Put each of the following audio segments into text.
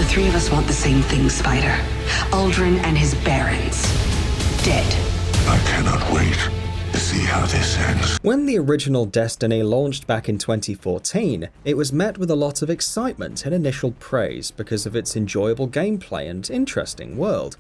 three of us want the same thing, Spider. Uldren and his barons. Dead. I cannot wait to see how this ends. When the original Destiny launched back in 2014, it was met with a lot of excitement and initial praise because of its enjoyable gameplay and interesting world.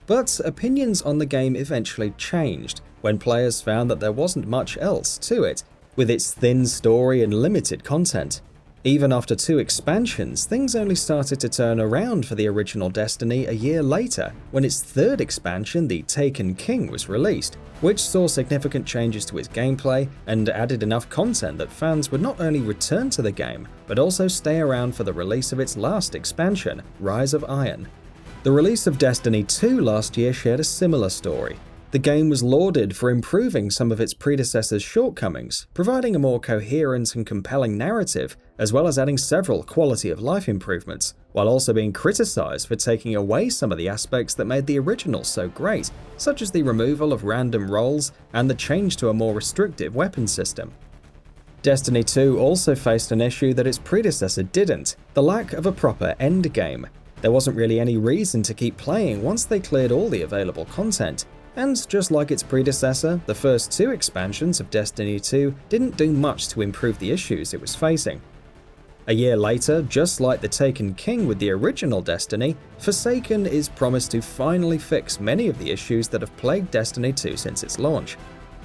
But opinions on the game eventually changed when players found that there wasn't much else to it, with its thin story and limited content. Even after 2 expansions, things only started to turn around for the original Destiny a year later, when its 3rd expansion, the Taken King, was released, which saw significant changes to its gameplay and added enough content that fans would not only return to the game, but also stay around for the release of its last expansion, Rise of Iron. The release of Destiny 2 last year shared a similar story. The game was lauded for improving some of its predecessor's shortcomings, providing a more coherent and compelling narrative, as well as adding several quality of life improvements, while also being criticized for taking away some of the aspects that made the original so great, such as the removal of random rolls and the change to a more restrictive weapon system. Destiny 2 also faced an issue that its predecessor didn't: the lack of a proper endgame. There wasn't really any reason to keep playing once they cleared all the available content. And just like its predecessor, the first 2 expansions of Destiny 2 didn't do much to improve the issues it was facing. A year later, just like the Taken King with the original Destiny, Forsaken is promised to finally fix many of the issues that have plagued Destiny 2 since its launch.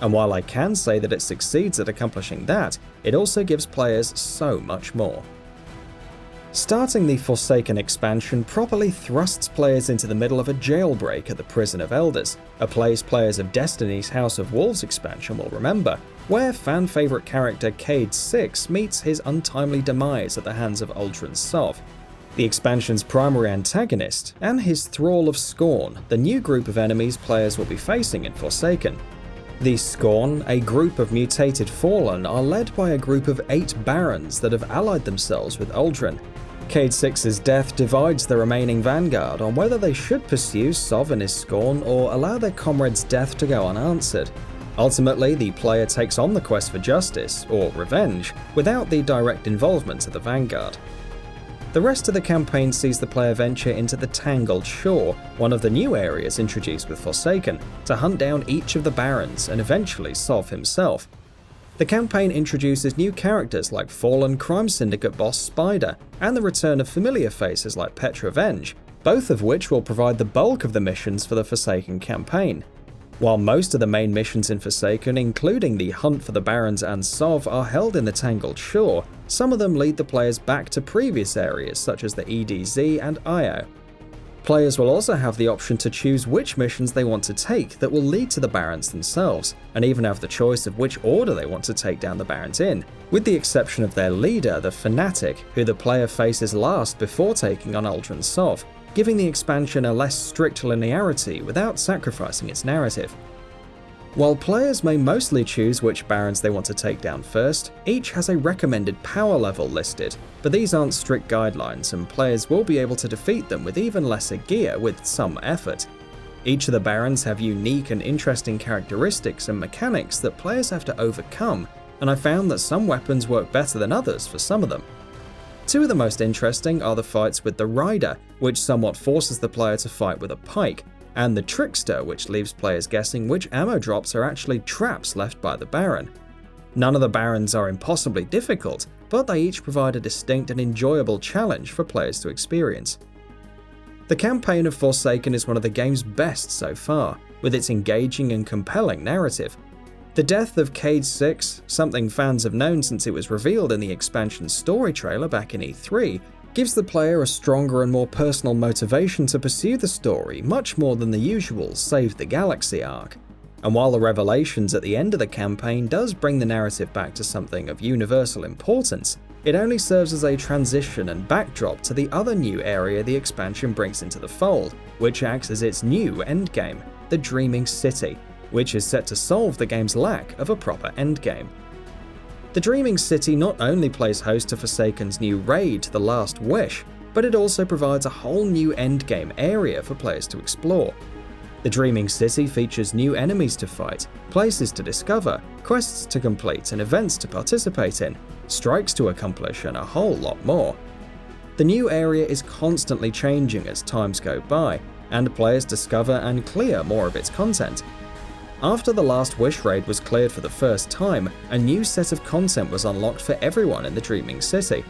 And while I can say that it succeeds at accomplishing that, it also gives players so much more. Starting the Forsaken expansion properly thrusts players into the middle of a jailbreak at the Prison of Elders, a place players of Destiny's House of Wolves expansion will remember, where fan-favourite character Cade 6 meets his untimely demise at the hands of Uldren Sov, the expansion's primary antagonist, and his Thrall of Scorn, the new group of enemies players will be facing in Forsaken. The Scorn, a group of mutated Fallen, are led by a group of 8 barons that have allied themselves with Uldren. Cade 6's death divides the remaining vanguard on whether they should pursue Sov and his Scorn or allow their comrade's death to go unanswered. Ultimately, the player takes on the quest for justice, or revenge, without the direct involvement of the vanguard. The rest of the campaign sees the player venture into the Tangled Shore, one of the new areas introduced with Forsaken, to hunt down each of the barons and eventually Sov himself. The campaign introduces new characters like fallen crime syndicate boss Spider, and the return of familiar faces like Petra Venge, both of which will provide the bulk of the missions for the Forsaken campaign. While most of the main missions in Forsaken, including the hunt for the barons and Sov, are held in the Tangled Shore, some of them lead the players back to previous areas such as the EDZ and Io. Players will also have the option to choose which missions they want to take that will lead to the barons themselves, and even have the choice of which order they want to take down the barons in, with the exception of their leader, the Fanatic, who the player faces last before taking on Uldren Sov, giving the expansion a less strict linearity without sacrificing its narrative. While players may mostly choose which barons they want to take down first, each has a recommended power level listed, but these aren't strict guidelines and players will be able to defeat them with even lesser gear with some effort. Each of the barons have unique and interesting characteristics and mechanics that players have to overcome, and I found that some weapons work better than others for some of them. 2 of the most interesting are the fights with the Rider, which somewhat forces the player to fight with a pike, and the Trickster, which leaves players guessing which ammo drops are actually traps left by the Baron. None of the Barons are impossibly difficult, but they each provide a distinct and enjoyable challenge for players to experience. The campaign of Forsaken is one of the game's best so far, with its engaging and compelling narrative. The death of Cade 6, something fans have known since it was revealed in the expansion story trailer back in E3, gives the player a stronger and more personal motivation to pursue the story much more than the usual Save the Galaxy arc. And while the revelations at the end of the campaign does bring the narrative back to something of universal importance, it only serves as a transition and backdrop to the other new area the expansion brings into the fold, which acts as its new endgame, the Dreaming City, which is set to solve the game's lack of a proper endgame. The Dreaming City not only plays host to Forsaken's new raid, The Last Wish, but it also provides a whole new endgame area for players to explore. The Dreaming City features new enemies to fight, places to discover, quests to complete and events to participate in, strikes to accomplish and a whole lot more. The new area is constantly changing as times go by, and players discover and clear more of its content. After the last Wish Raid was cleared for the first time, a new set of content was unlocked for everyone in the Dreaming City.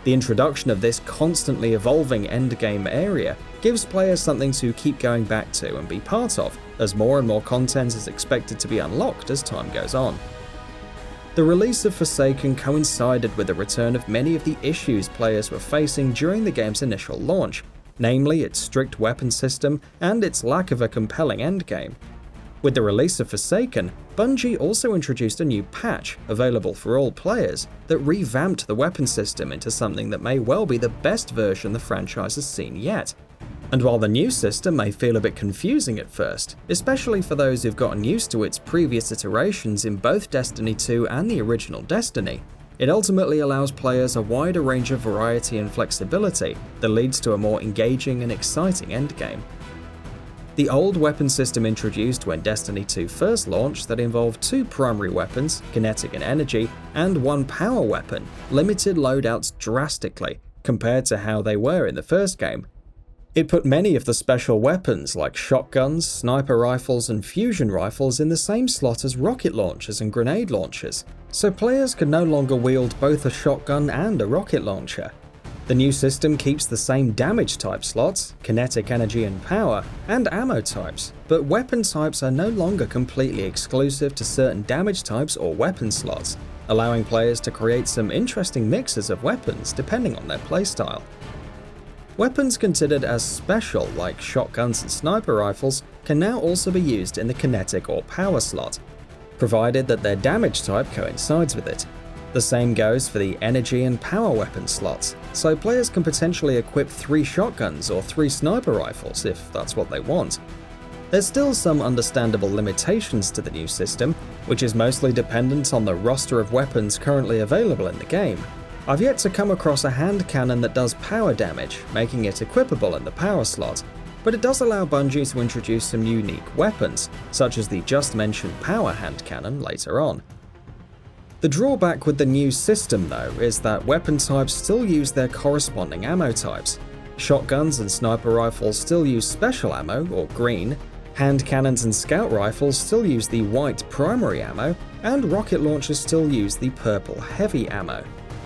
The introduction of this constantly evolving endgame area gives players something to keep going back to and be part of, as more and more content is expected to be unlocked as time goes on. The release of Forsaken coincided with the return of many of the issues players were facing during the game's initial launch, namely its strict weapon system and its lack of a compelling endgame. With the release of Forsaken, Bungie also introduced a new patch, available for all players, that revamped the weapon system into something that may well be the best version the franchise has seen yet. And while the new system may feel a bit confusing at first, especially for those who've gotten used to its previous iterations in both Destiny 2 and the original Destiny, it ultimately allows players a wider range of variety and flexibility that leads to a more engaging and exciting endgame. The old weapon system introduced when Destiny 2 first launched that involved 2 primary weapons, kinetic and energy, and 1 power weapon, limited loadouts drastically compared to how they were in the first game. It put many of the special weapons like shotguns, sniper rifles, and fusion rifles in the same slot as rocket launchers and grenade launchers, so players could no longer wield both a shotgun and a rocket launcher. The new system keeps the same damage type slots, kinetic energy and power, and ammo types, but weapon types are no longer completely exclusive to certain damage types or weapon slots, allowing players to create some interesting mixes of weapons depending on their playstyle. Weapons considered as special, like shotguns and sniper rifles, can now also be used in the kinetic or power slot, provided that their damage type coincides with it. The same goes for the energy and power weapon slots, so players can potentially equip 3 shotguns or 3 sniper rifles if that's what they want. There's still some understandable limitations to the new system, which is mostly dependent on the roster of weapons currently available in the game. I've yet to come across a hand cannon that does power damage, making it equipable in the power slot, but it does allow Bungie to introduce some unique weapons, such as the just mentioned power hand cannon later on. The drawback with the new system though is that weapon types still use their corresponding ammo types. Shotguns and sniper rifles still use special ammo, or green, hand cannons and scout rifles still use the white primary ammo, and rocket launchers still use the purple heavy ammo.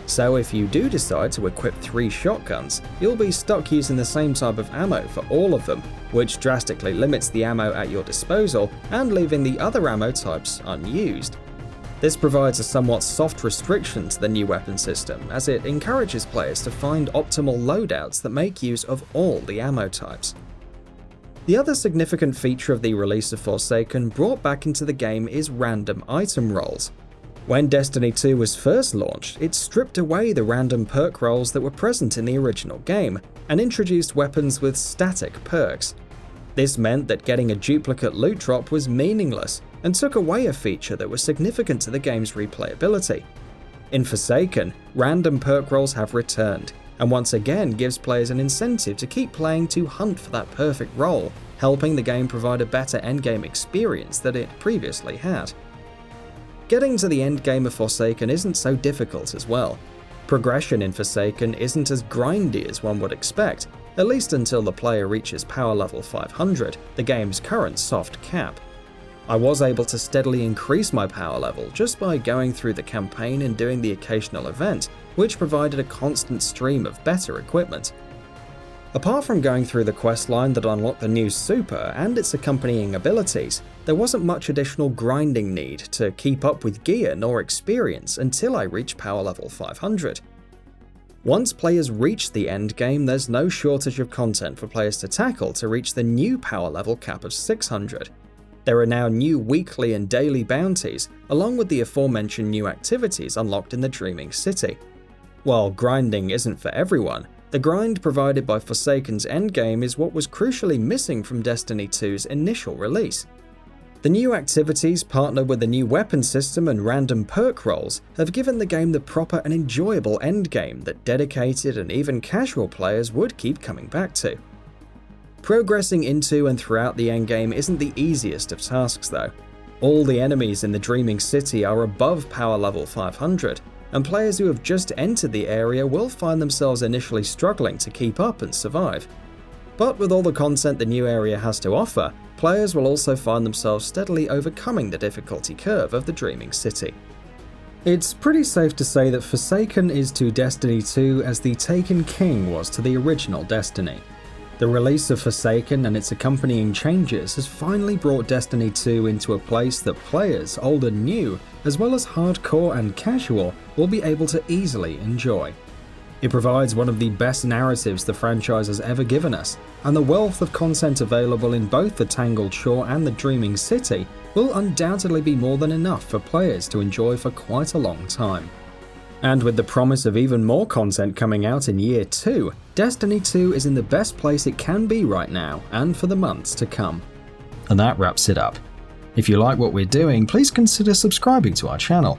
So if you do decide to equip 3 shotguns, you'll be stuck using the same type of ammo for all of them, which drastically limits the ammo at your disposal and leaving the other ammo types unused. This provides a somewhat soft restriction to the new weapon system, as it encourages players to find optimal loadouts that make use of all the ammo types. The other significant feature of the release of Forsaken brought back into the game is random item rolls. When Destiny 2 was first launched, it stripped away the random perk rolls that were present in the original game, and introduced weapons with static perks. This meant that getting a duplicate loot drop was meaningless, and took away a feature that was significant to the game's replayability. In Forsaken, random perk rolls have returned, and once again gives players an incentive to keep playing to hunt for that perfect roll, helping the game provide a better endgame experience than it previously had. Getting to the endgame of Forsaken isn't so difficult as well. Progression in Forsaken isn't as grindy as one would expect, at least until the player reaches power level 500, the game's current soft cap. I was able to steadily increase my power level just by going through the campaign and doing the occasional event, which provided a constant stream of better equipment. Apart from going through the questline that unlocked the new super and its accompanying abilities, there wasn't much additional grinding need to keep up with gear nor experience until I reached power level 500. Once players reach the end game, there's no shortage of content for players to tackle to reach the new power level cap of 600. There are now new weekly and daily bounties, along with the aforementioned new activities unlocked in the Dreaming City. While grinding isn't for everyone, the grind provided by Forsaken's endgame is what was crucially missing from Destiny 2's initial release. The new activities, partnered with the new weapon system and random perk rolls, have given the game the proper and enjoyable endgame that dedicated and even casual players would keep coming back to. Progressing into and throughout the endgame isn't the easiest of tasks though. All the enemies in the Dreaming City are above power level 500, and players who have just entered the area will find themselves initially struggling to keep up and survive. But with all the content the new area has to offer, players will also find themselves steadily overcoming the difficulty curve of the Dreaming City. It's pretty safe to say that Forsaken is to Destiny 2 as the Taken King was to the original Destiny. The release of Forsaken and its accompanying changes has finally brought Destiny 2 into a place that players, old and new, as well as hardcore and casual, will be able to easily enjoy. It provides one of the best narratives the franchise has ever given us, and the wealth of content available in both the Tangled Shore and the Dreaming City will undoubtedly be more than enough for players to enjoy for quite a long time. And with the promise of even more content coming out in Year 2, Destiny 2 is in the best place it can be right now and for the months to come. And that wraps it up. If you like what we're doing, please consider subscribing to our channel.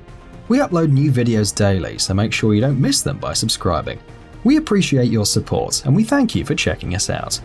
We upload new videos daily, so make sure you don't miss them by subscribing. We appreciate your support and we thank you for checking us out.